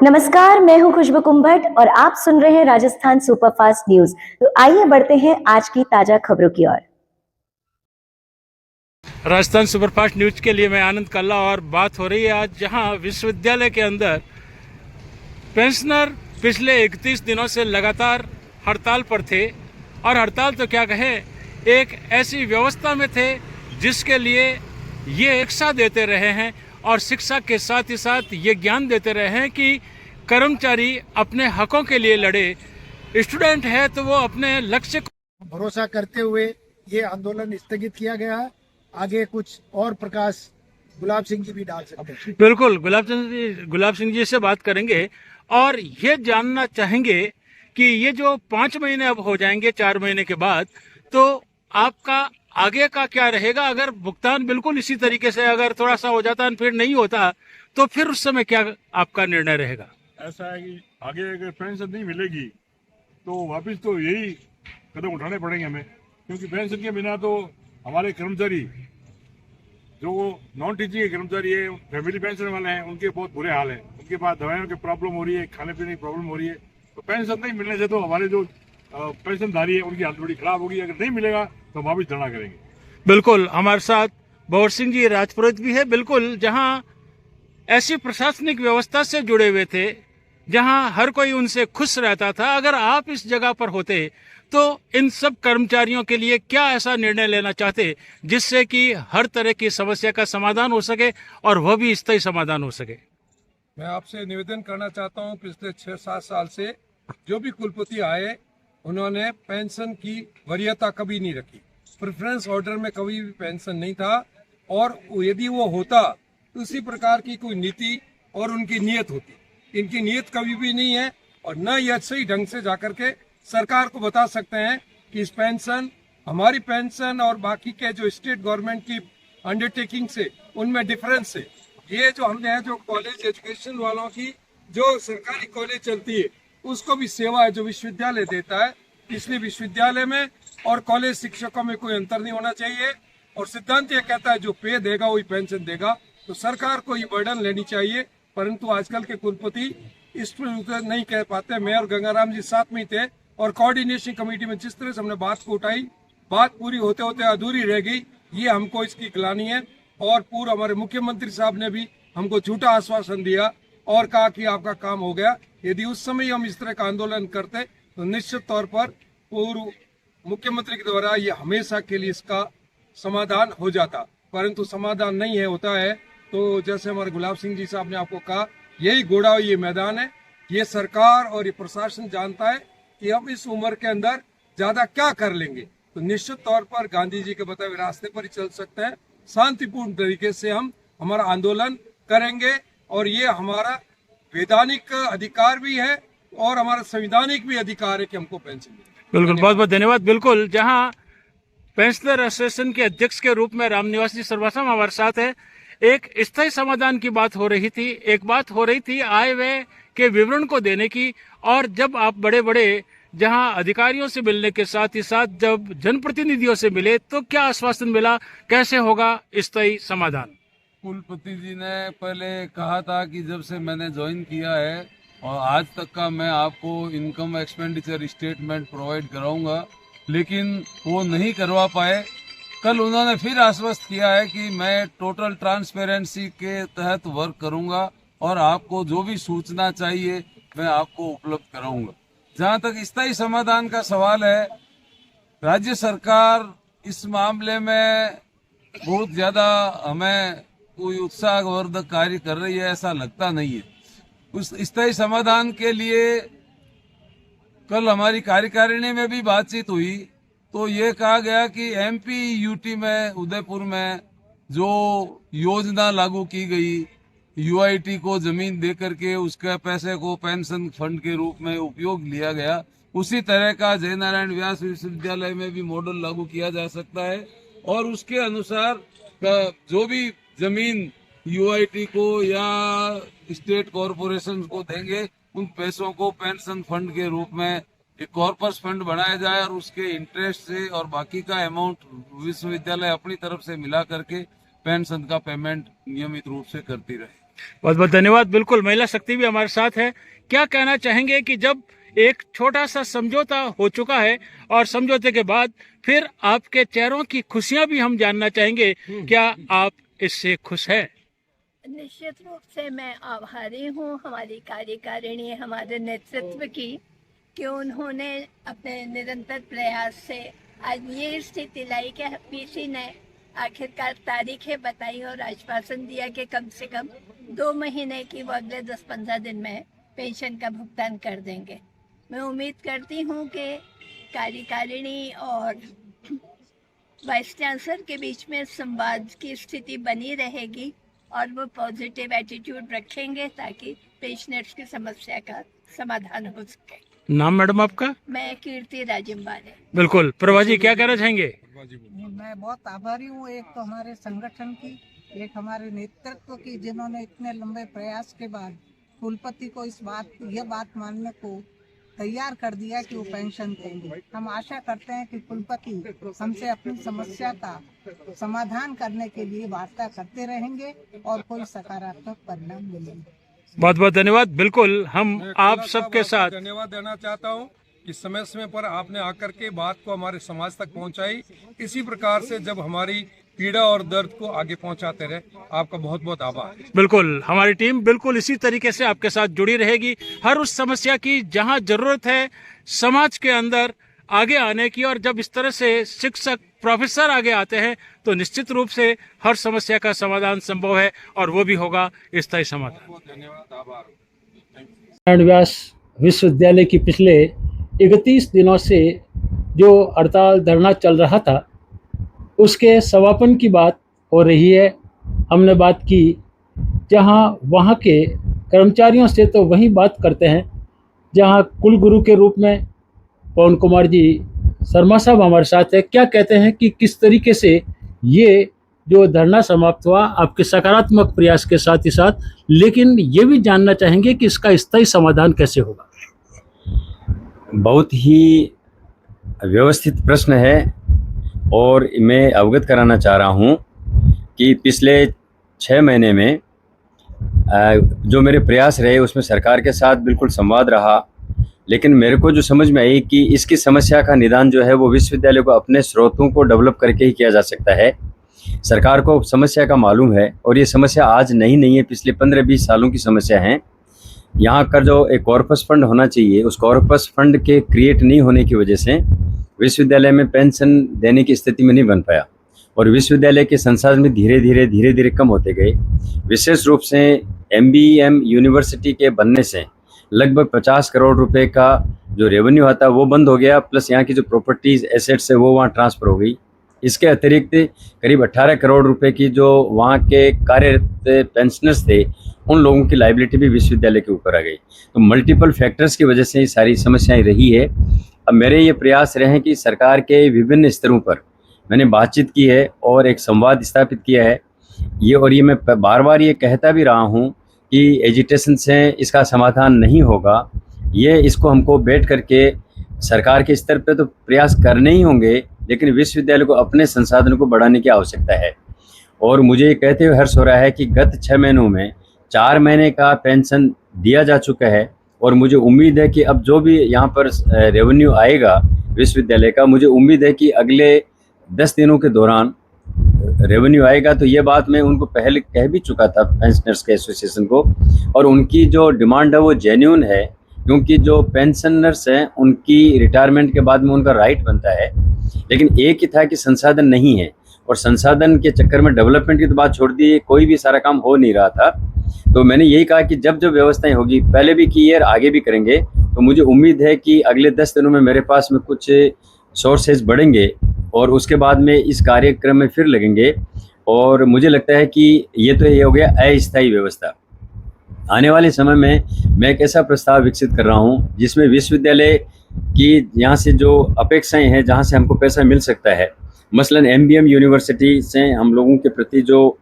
नमस्कार, मैं हूं खुशबू कुंभट और आप सुन रहे हैं राजस्थान सुपरफास्ट न्यूज। तो आइए बढ़ते हैं आज की ताजा खबरों की ओर। राजस्थान सुपरफास्ट न्यूज के लिए मैं आनंद कल्ला और बात हो रही है आज जहां विश्वविद्यालय के अंदर पेंशनर पिछले 31 दिनों से लगातार हड़ताल पर थे। और हड़ताल तो क्या कहें, एक ऐसी व्यवस्था में थे जिसके लिए ये शिक्षा देते रहे हैं और शिक्षा के साथ ही साथ ये ज्ञान देते रहे हैं कि कर्मचारी अपने हकों के लिए लड़े। स्टूडेंट है तो वो अपने लक्ष्य को भरोसा करते हुए ये आंदोलन स्थगित किया गया है। आगे कुछ और प्रकाश गुलाब सिंह जी भी डाल सकते हैं। बिल्कुल, गुलाब सिंह जी से बात करेंगे और ये जानना चाहेंगे कि ये जो 5 महीने अब हो जाएंगे 4 महीने के बाद, तो आपका आगे का क्या रहेगा? अगर भुगतान बिल्कुल इसी तरीके से अगर थोड़ा सा हो जाता फिर नहीं होता तो फिर उस समय क्या आपका निर्णय रहेगा? ऐसा है कि आगे अगर पेंशन नहीं मिलेगी तो वापस तो यही कदम उठाने पड़ेंगे हमें, क्योंकि पेंशन के बिना तो हमारे कर्मचारी जो नॉन टीचिंग के कर्मचारी है, फैमिली पेंशन वाले हैं, उनके बहुत बुरे हाल है। उनके पास दवाइयों की प्रॉब्लम हो रही है, खाने पीने की प्रॉब्लम हो रही है। तो पेंशन नहीं मिलने से तो हमारे जो पेंशनधारी है उनकी हालत बड़ी खराब होगी। अगर नहीं मिलेगा तो वापस धरना करेंगे। बिल्कुल, हमारे साथ भवर सिंह जी राजपुरोहित भी है। बिल्कुल, जहां ऐसी प्रशासनिक व्यवस्था से जुड़े हुए थे जहां हर कोई उनसे खुश रहता था, अगर आप इस जगह पर होते तो इन सब कर्मचारियों के लिए क्या ऐसा निर्णय लेना चाहते जिससे कि हर तरह की समस्या का समाधान हो सके और वह भी स्थायी समाधान हो सके? मैं आपसे निवेदन करना चाहता हूं, पिछले 6-7 साल से जो भी कुलपति आए उन्होंने पेंशन की वरीयता कभी नहीं रखी। प्रेफरेंस ऑर्डर में कभी भी पेंशन नहीं था, और यदि वो होता तो उसी प्रकार की कोई नीति और उनकी नीयत होती। इनकी नीयत कभी भी नहीं है, और न यह सही ढंग से जाकर के सरकार को बता सकते हैं कि इस पेंशन, हमारी पेंशन और बाकी के जो स्टेट गवर्नमेंट की अंडरटेकिंग से उनमें डिफरेंस है। ये जो हमने जो कॉलेज एजुकेशन वालों की जो सरकारी कॉलेज चलती है उसको भी सेवा है जो विश्वविद्यालय देता है, इसलिए विश्वविद्यालय में और कॉलेज शिक्षकों में कोई अंतर नहीं होना चाहिए। और सिद्धांत ये कहता है जो पे देगा वही पेंशन देगा, तो सरकार को ये बर्डन लेनी चाहिए। परंतु आजकल के कुलपति इस पर नहीं कह पाते। मेयर गंगाराम जी साथ में थे और कोऑर्डिनेशन कमेटी में जिस तरह से हमने बात को उठाई, बात पूरी होते होते अधूरी रह गई। ये हमको इसकी गिलानी है। और पूर्व हमारे मुख्यमंत्री साहब ने भी हमको झूठा आश्वासन दिया और कहा कि आपका काम हो गया। यदि उस समय हम इस तरह का आंदोलन करते तो निश्चित तौर पर पूर्व मुख्यमंत्री के द्वारा ये हमेशा के लिए इसका समाधान हो जाता, परंतु समाधान नहीं है होता है। तो जैसे हमारे गुलाब सिंह जी साहब ने आपको कहा, यही घोड़ा ये मैदान है। ये सरकार और ये प्रशासन जानता है कि हम इस उम्र के अंदर ज्यादा क्या कर लेंगे, तो निश्चित तौर पर गांधी जी के बताए हुए रास्ते पर ही चल सकते हैं। शांतिपूर्ण तरीके से हम हमारा आंदोलन करेंगे, और ये हमारा वैधानिक अधिकार भी है और हमारा संवैधानिक भी अधिकार है कि हमको पेंशन मिले। बिल्कुल, बहुत बहुत धन्यवाद। बिल्कुल, जहां पेंशनर एसोसिएशन के अध्यक्ष के रूप में रामनिवास जी सर्वासम हमारे साथ है। एक स्थायी समाधान की बात हो रही थी, एक बात हो रही थी आय व्यय के विवरण को देने की, और जब आप बड़े बड़े जहां अधिकारियों से मिलने के साथ ही साथ जब जनप्रतिनिधियों से मिले तो क्या आश्वासन मिला, कैसे होगा स्थायी समाधान? कुलपति जी ने पहले कहा था कि जब से मैंने ज्वाइन किया है और आज तक का मैं आपको इनकम एक्सपेंडिचर स्टेटमेंट प्रोवाइड कराऊंगा, लेकिन वो नहीं करवा पाए। कल उन्होंने फिर आश्वस्त किया है कि मैं टोटल ट्रांसपेरेंसी के तहत वर्क करूंगा और आपको जो भी सूचना चाहिए मैं आपको उपलब्ध कराऊंगा। जहां तक स्थायी समाधान का सवाल है, राज्य सरकार इस मामले में बहुत ज्यादा हमें कोई उत्साहवर्धक कार्य कर रही है ऐसा लगता नहीं है। उस स्थायी समाधान के लिए कल हमारी कार्यकारिणी में भी बातचीत हुई तो ये कहा गया कि एमपी यूटी में उदयपुर में जो योजना लागू की गई, यूआईटी को जमीन देकर के उसके पैसे को पेंशन फंड के रूप में उपयोग लिया गया, उसी तरह का जयनारायण व्यास विश्वविद्यालय में भी मॉडल लागू किया जा सकता है। और उसके अनुसार जो भी जमीन यूआईटी को या स्टेट कॉरपोरेशन को देंगे, उन पैसों को पेंशन फंड के रूप में एक कॉर्पस फंड बनाया जाए और उसके इंटरेस्ट से और बाकी का अमाउंट विश्वविद्यालय अपनी तरफ से मिला करके पेंशन का पेमेंट नियमित रूप से करती रहे। बहुत बहुत धन्यवाद। बिल्कुल, महिला शक्ति भी हमारे साथ है। क्या कहना चाहेंगे कि जब एक छोटा सा समझौता हो चुका है और समझौते के बाद फिर आपके चेहरों की खुशियां भी हम जानना चाहेंगे, क्या आप इससे खुश हैं? निश्चित रूप से मैं आभारी हूँ हमारी कार्यकारिणी, हमारे नेतृत्व की, कि उन्होंने अपने निरंतर प्रयास से आज ये स्थिति लाई कि पीसी ने आखिरकार तारीखें बताई और आश्वासन दिया कि कम से कम 2 महीने की वो अगले 10-15 दिन में पेंशन का भुगतान कर देंगे। मैं उम्मीद करती हूँ कि कार्यकारिणी और वाइस चांसलर के बीच में संवाद की स्थिति बनी रहेगी और वो पॉजिटिव एटीट्यूड रखेंगे ताकि पेंशनर्स की समस्या का समाधान हो सके। नाम मैडम आपका? मैं कीर्ति राजम्बाले। बिल्कुल, प्रभा जी क्या कहना चाहेंगे? मैं बहुत आभारी हूँ, एक तो हमारे संगठन की, एक हमारे नेतृत्व की, जिन्होंने इतने लंबे प्रयास के बाद कुलपति को यह बात मानने को तैयार कर दिया कि वो पेंशन देंगे। हम आशा करते हैं कि कुलपति हमसे अपनी समस्या का समाधान करने के लिए वार्ता करते रहेंगे और कोई सकारात्मक परिणाम मिलेंगे। बहुत बहुत धन्यवाद। बिल्कुल, हम मैं आप खुला सबके सा साथ धन्यवाद देना चाहता हूँ कि समय समय पर आपने आकर के बात को हमारे समाज तक पहुँचाई। इसी प्रकार से जब हमारी पीड़ा और दर्द को आगे पहुंचाते रहे, आपका बहुत बहुत आभार। बिल्कुल, हमारी टीम बिल्कुल इसी तरीके से आपके साथ जुड़ी रहेगी, हर उस समस्या की जहां जरूरत है समाज के अंदर आगे आने की। और जब इस तरह से शिक्षक प्रोफेसर आगे आते हैं तो निश्चित रूप से हर समस्या का समाधान संभव है और वो भी होगा स्थायी समाधान। बहुत धन्यवाद, आभार। नारायण व्यास विश्वविद्यालय की पिछले 31 दिनों से जो हड़ताल धरना चल रहा था उसके समापन की बात हो रही है। हमने बात की जहां वहां के कर्मचारियों से, तो वही बात करते हैं जहां कुलगुरु के रूप में पवन कुमार जी शर्मा साहब हमारे साथ है। क्या कहते हैं कि किस तरीके से ये जो धरना समाप्त हुआ आपके सकारात्मक प्रयास के साथ ही साथ, लेकिन ये भी जानना चाहेंगे कि इसका स्थायी समाधान कैसे होगा। बहुत ही व्यवस्थित प्रश्न है और मैं अवगत कराना चाह रहा हूँ कि पिछले 6 महीने में जो मेरे प्रयास रहे उसमें सरकार के साथ बिल्कुल संवाद रहा, लेकिन मेरे को जो समझ में आई कि इसकी समस्या का निदान जो है वो विश्वविद्यालय को अपने स्रोतों को डेवलप करके ही किया जा सकता है। सरकार को समस्या का मालूम है और ये समस्या आज नहीं है, पिछले 15-20 सालों की समस्या है। यहाँ का जो एक कॉर्पस फंड होना चाहिए, उस कॉर्पस फंड के क्रिएट नहीं होने की वजह से विश्वविद्यालय में पेंशन देने की स्थिति में नहीं बन पाया और विश्वविद्यालय के संसाधन में धीरे धीरे कम होते गए। विशेष रूप से MBM यूनिवर्सिटी के बनने से लगभग 50 करोड़ रुपए का जो रेवेन्यू आता है वो बंद हो गया, प्लस यहाँ की जो प्रॉपर्टीज एसेट्स है वो वहाँ ट्रांसफ़र हो गई। इसके अतिरिक्त करीब 18 करोड़ रुपए की जो वहाँ के कार्यरत पेंशनर्स थे उन लोगों की लाइबिलिटी भी विश्वविद्यालय के ऊपर आ गई। तो मल्टीपल फैक्टर्स की वजह से ये सारी समस्याएं रही है। अब मेरे ये प्रयास रहे हैं कि सरकार के विभिन्न स्तरों पर मैंने बातचीत की है और एक संवाद स्थापित किया है। ये मैं बार बार ये कहता भी रहा हूँ कि एजिटेशन से इसका समाधान नहीं होगा। इसको हमको बैठ करके सरकार के स्तर पे तो प्रयास करने ही होंगे, लेकिन विश्वविद्यालय को अपने संसाधन को बढ़ाने की आवश्यकता है। और मुझे ये कहते हुए हर्ष हो रहा है कि गत 6 महीनों में 4 महीने का पेंशन दिया जा चुका है और मुझे उम्मीद है कि अब जो भी यहाँ पर रेवेन्यू आएगा विश्वविद्यालय का, मुझे उम्मीद है कि अगले 10 दिनों के दौरान रेवेन्यू आएगा। तो ये बात मैं उनको पहले कह भी चुका था पेंशनर्स के एसोसिएशन को, और उनकी जो डिमांड है वो जेन्युइन है, क्योंकि जो पेंशनर्स हैं उनकी रिटायरमेंट के बाद में उनका राइट बनता है। लेकिन एक ही था कि संसाधन नहीं है और संसाधन के चक्कर में डेवलपमेंट की तो बात छोड़ दी, कोई भी सारा काम हो नहीं रहा था। तो मैंने यही कहा कि जब व्यवस्थाएं होगी, पहले भी की है और आगे भी करेंगे, तो मुझे उम्मीद है कि अगले 10 दिनों में मेरे पास में कुछ सोर्सेज बढ़ेंगे और उसके बाद में इस कार्यक्रम में फिर लगेंगे। और मुझे लगता है कि ये हो गया अस्थायी व्यवस्था। आने वाले समय में मैं एक ऐसा प्रस्ताव विकसित कर रहा हूँ जिसमें विश्वविद्यालय की यहाँ से जो अपेक्षाएं हैं, जहाँ से हमको पैसा मिल सकता है, मसलन MBM यूनिवर्सिटी से हम लोगों के प्रति जो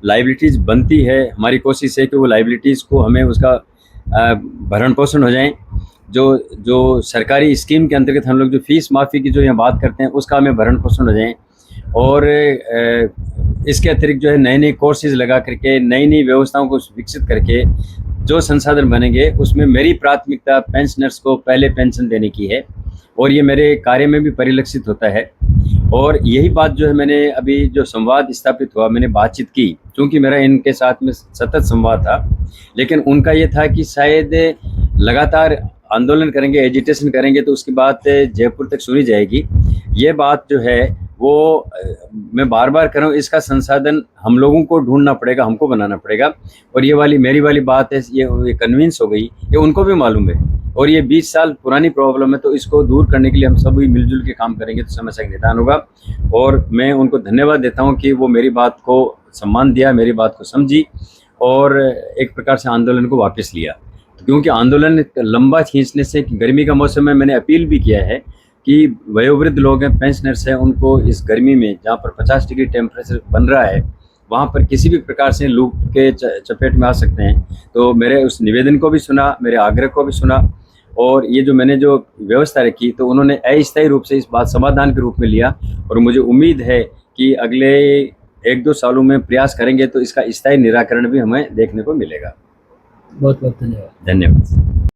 लाइबिलिटीज़ बनती है, हमारी कोशिश है कि वो लाइबिलिटीज़ को हमें उसका भरण पोषण हो जाए। जो सरकारी स्कीम के अंतर्गत हम लोग जो फीस माफ़ी की जो यहाँ बात करते हैं उसका हमें भरण पोषण हो जाए। और इसके अतिरिक्त जो है नए नए कोर्सेज लगा करके नई नई व्यवस्थाओं को विकसित करके जो संसाधन बनेंगे उसमें मेरी प्राथमिकता पेंशनर्स को पहले पेंशन देने की है और ये मेरे कार्य में भी परिलक्षित होता है। और यही बात जो है मैंने अभी जो संवाद स्थापित हुआ, मैंने बातचीत की, क्योंकि मेरा इनके साथ में सतत संवाद था, लेकिन उनका ये था कि शायद लगातार आंदोलन करेंगे, एजिटेशन करेंगे तो उसकी बात जयपुर तक सुनी जाएगी। ये बात जो है वो मैं बार बार कर रहा हूँ, इसका संसाधन हम लोगों को ढूंढना पड़ेगा, हमको बनाना पड़ेगा। और ये वाली मेरी वाली बात है, ये कन्विंस हो गई, ये उनको भी मालूम है और ये 20 साल पुरानी प्रॉब्लम है, तो इसको दूर करने के लिए हम सभी मिलजुल के काम करेंगे तो समस्या का निदान होगा। और मैं उनको धन्यवाद देता हूँ कि वो मेरी बात को सम्मान दिया, मेरी बात को समझी और एक प्रकार से आंदोलन को वापस लिया। क्योंकि आंदोलन लंबा खींचने से, गर्मी का मौसम में मैंने अपील भी किया है कि वयोवृद्ध लोग हैं, पेंशनर्स हैं, उनको इस गर्मी में जहाँ पर 50 डिग्री टेम्परेचर बन रहा है वहाँ पर किसी भी प्रकार से लू के चपेट में आ सकते हैं। तो मेरे उस निवेदन को भी सुना, मेरे आग्रह को भी सुना और ये जो मैंने जो व्यवस्था रखी तो उन्होंने अस्थायी रूप से इस बात समाधान के रूप में लिया। और मुझे उम्मीद है कि अगले 1-2 सालों में प्रयास करेंगे तो इसका स्थायी निराकरण भी हमें देखने को मिलेगा। बहुत बहुत धन्यवाद। धन्यवाद।